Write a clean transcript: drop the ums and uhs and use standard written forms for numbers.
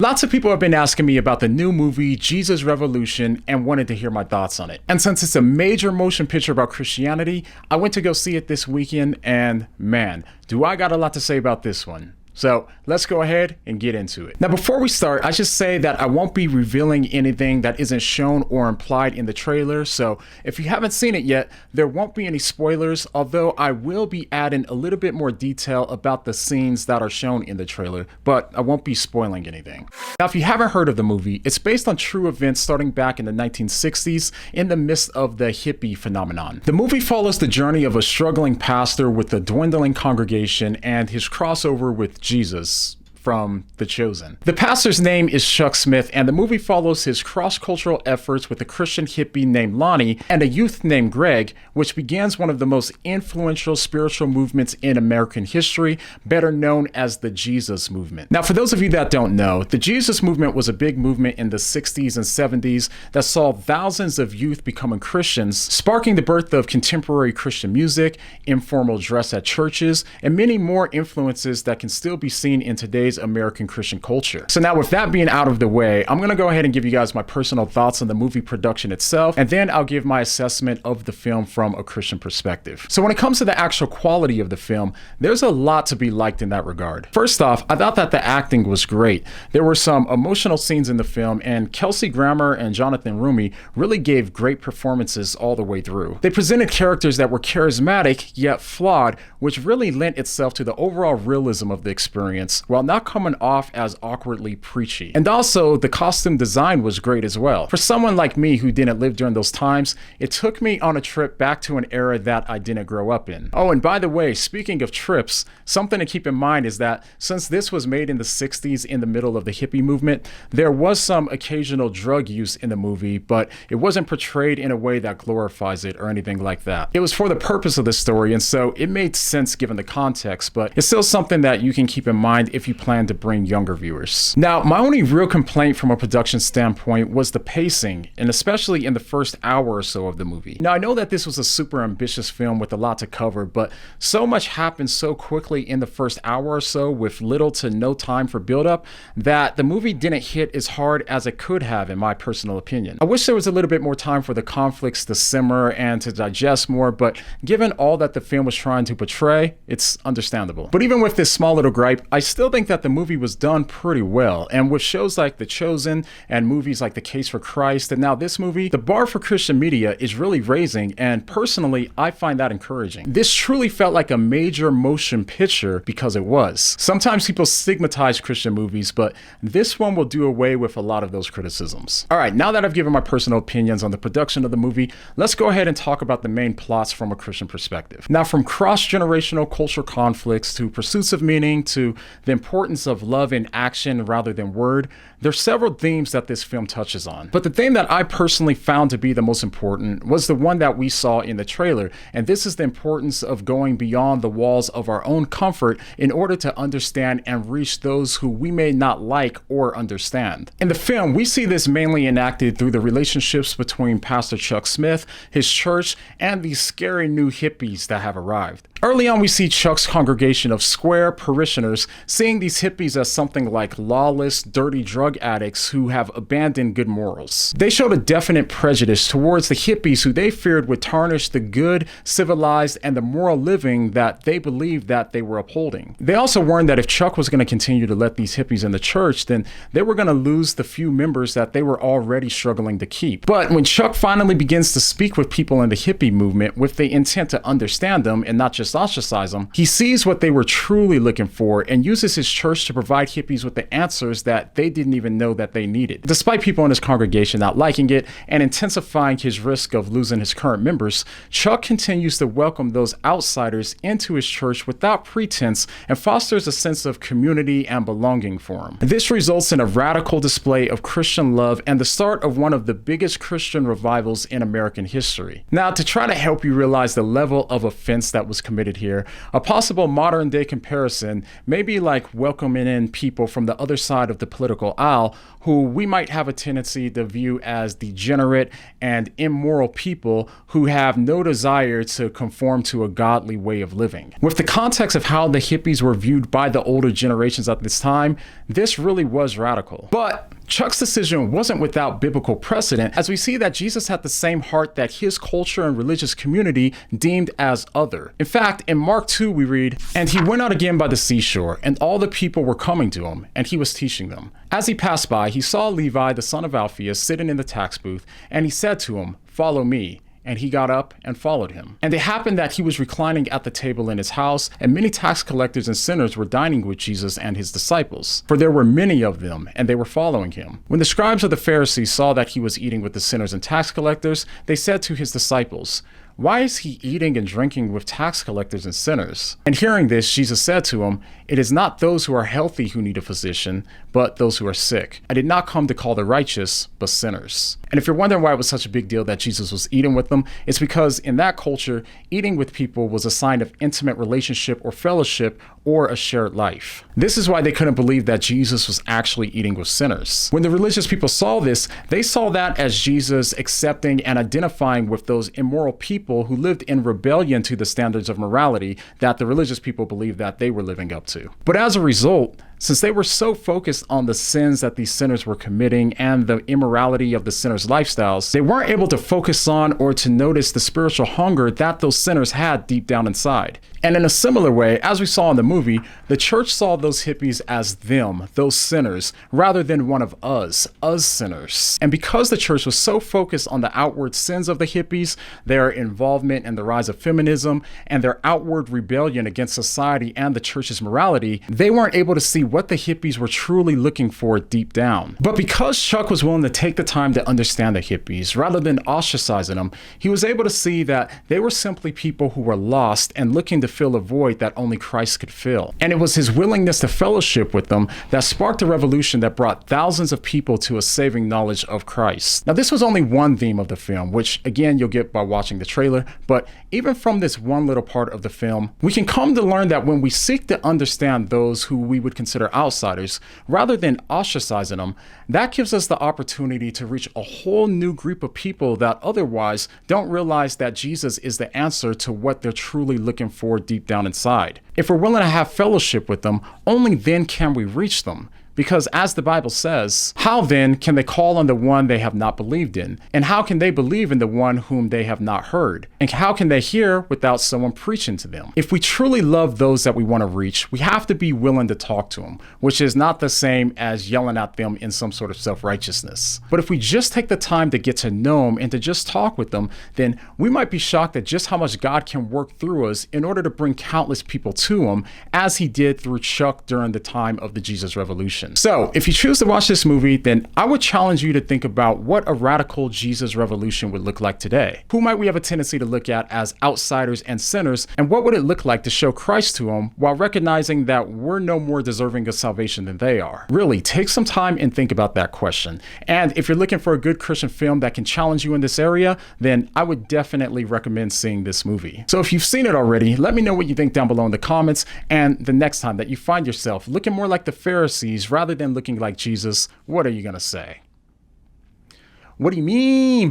Lots of people have been asking me about the new movie, Jesus Revolution, and wanted to hear my thoughts on it. And since it's a major motion picture about Christianity, I went to go see it this weekend, and man, do I got a lot to say about this one. So let's go ahead and get into it. Now, before we start, I should say that I won't be revealing anything that isn't shown or implied in the trailer. So if you haven't seen it yet, there won't be any spoilers, although I will be adding a little bit more detail about the scenes that are shown in the trailer, but I won't be spoiling anything. Now, if you haven't heard of the movie, it's based on true events starting back in the 1960s in the midst of the hippie phenomenon. The movie follows the journey of a struggling pastor with a dwindling congregation and his crossover with Jesus from The Chosen. The pastor's name is Chuck Smith, and the movie follows his cross-cultural efforts with a Christian hippie named Lonnie and a youth named Greg, which begins one of the most influential spiritual movements in American history, better known as the Jesus movement. Now, for those of you that don't know, the Jesus movement was a big movement in the 60s and 70s that saw thousands of youth becoming Christians, sparking the birth of contemporary Christian music, informal dress at churches, and many more influences that can still be seen in today's American Christian culture. So now, with that being out of the way, I'm going to go ahead and give you guys my personal thoughts on the movie production itself, and then I'll give my assessment of the film from a Christian perspective. So when it comes to the actual quality of the film, there's a lot to be liked in that regard. First off, I thought that the acting was great. There were some emotional scenes in the film, and Kelsey Grammer and Jonathan Roumie really gave great performances all the way through. They presented characters that were charismatic yet flawed, which really lent itself to the overall realism of the experience, while not coming off as awkwardly preachy. And also, the costume design was great as well. For someone like me who didn't live during those times, it took me on a trip back to an era that I didn't grow up in. Oh, and by the way, speaking of trips, something to keep in mind is that since this was made in the 60s in the middle of the hippie movement, there was some occasional drug use in the movie, but it wasn't portrayed in a way that glorifies it or anything like that. It was for the purpose of the story, and so it made sense given the context, but it's still something that you can keep in mind if you plan to bring younger viewers. Now, my only real complaint from a production standpoint was the pacing, and especially in the first hour or so of the movie. Now, I know that this was a super ambitious film with a lot to cover, but so much happened so quickly in the first hour or so with little to no time for build-up that the movie didn't hit as hard as it could have, in my personal opinion. I wish there was a little bit more time for the conflicts to simmer and to digest more, but given all that the film was trying to portray, it's understandable. But even with this small little gripe, I still think that the movie was done pretty well, and with shows like The Chosen and movies like The Case for Christ and now this movie, the bar for Christian media is really raising, and personally, I find that encouraging. This truly felt like a major motion picture because it was. Sometimes people stigmatize Christian movies, but this one will do away with a lot of those criticisms. All right, now that I've given my personal opinions on the production of the movie, let's go ahead and talk about the main plots from a Christian perspective. Now, from cross-generational cultural conflicts to pursuits of meaning to the importance of love in action rather than word, there's several themes that this film touches on. But the thing that I personally found to be the most important was the one that we saw in the trailer, and this is the importance of going beyond the walls of our own comfort in order to understand and reach those who we may not like or understand. In the film, we see this mainly enacted through the relationships between Pastor Chuck Smith, his church, and these scary new hippies that have arrived. Early on, we see Chuck's congregation of square parishioners seeing these hippies as something like lawless, dirty drug addicts who have abandoned good morals. They showed a definite prejudice towards the hippies who they feared would tarnish the good, civilized, and the moral living that they believed that they were upholding. They also warned that if Chuck was going to continue to let these hippies in the church, then they were going to lose the few members that they were already struggling to keep. But when Chuck finally begins to speak with people in the hippie movement with the intent to understand them and not just ostracize them, he sees what they were truly looking for and uses his church to provide hippies with the answers that they didn't even know that they needed. Despite people in his congregation not liking it and intensifying his risk of losing his current members, Chuck continues to welcome those outsiders into his church without pretense and fosters a sense of community and belonging for him. This results in a radical display of Christian love and the start of one of the biggest Christian revivals in American history. Now, to try to help you realize the level of offense that was committed committed here. A possible modern day comparison may be like welcoming in people from the other side of the political aisle who we might have a tendency to view as degenerate and immoral people who have no desire to conform to a godly way of living. With the context of how the hippies were viewed by the older generations at this time, this really was radical. But Chuck's decision wasn't without biblical precedent, as we see that Jesus had the same heart that his culture and religious community deemed as other. In fact, in Mark 2 we read, "And he went out again by the seashore, and all the people were coming to him, and he was teaching them. As he passed by, he saw Levi, the son of Alphaeus, sitting in the tax booth, and he said to him, 'Follow me.' And he got up and followed him. And it happened that he was reclining at the table in his house, and many tax collectors and sinners were dining with Jesus and his disciples. For there were many of them, and they were following him. When the scribes of the Pharisees saw that he was eating with the sinners and tax collectors, they said to his disciples, 'Why is he eating and drinking with tax collectors and sinners?' And hearing this, Jesus said to him, 'It is not those who are healthy who need a physician, but those who are sick. I did not come to call the righteous, but sinners.'" And if you're wondering why it was such a big deal that Jesus was eating with them, it's because in that culture, eating with people was a sign of intimate relationship or fellowship or a shared life. This is why they couldn't believe that Jesus was actually eating with sinners. When the religious people saw this, they saw that as Jesus accepting and identifying with those immoral people who lived in rebellion to the standards of morality that the religious people believed that they were living up to. But as a result, since they were so focused on the sins that these sinners were committing and the immorality of the sinners' lifestyles, they weren't able to focus on or to notice the spiritual hunger that those sinners had deep down inside. And in a similar way, as we saw in the movie, the church saw those hippies as them, those sinners, rather than one of us sinners. And because the church was so focused on the outward sins of the hippies, their involvement in the rise of feminism, and their outward rebellion against society and the church's morality, they weren't able to see what the hippies were truly looking for deep down. But because Chuck was willing to take the time to understand the hippies, rather than ostracizing them, he was able to see that they were simply people who were lost and looking to fill a void that only Christ could fill. And it was his willingness to fellowship with them that sparked a revolution that brought thousands of people to a saving knowledge of Christ. Now, this was only one theme of the film, which again, you'll get by watching the trailer, but even from this one little part of the film, we can come to learn that when we seek to understand those who we would consider outsiders, rather than ostracizing them, that gives us the opportunity to reach a whole new group of people that otherwise don't realize that Jesus is the answer to what they're truly looking for deep down inside. If we're willing to have fellowship with them, only then can we reach them. Because as the Bible says, how then can they call on the one they have not believed in? And how can they believe in the one whom they have not heard? And how can they hear without someone preaching to them? If we truly love those that we want to reach, we have to be willing to talk to them, which is not the same as yelling at them in some sort of self-righteousness. But if we just take the time to get to know them and to just talk with them, then we might be shocked at just how much God can work through us in order to bring countless people to him, as he did through Chuck during the time of the Jesus Revolution. So if you choose to watch this movie, then I would challenge you to think about what a radical Jesus revolution would look like today. Who might we have a tendency to look at as outsiders and sinners, and what would it look like to show Christ to them while recognizing that we're no more deserving of salvation than they are? Really, take some time and think about that question. And if you're looking for a good Christian film that can challenge you in this area, then I would definitely recommend seeing this movie. So if you've seen it already, let me know what you think down below in the comments, and the next time that you find yourself looking more like the Pharisees rather than looking like Jesus, what are you gonna say? What do you mean?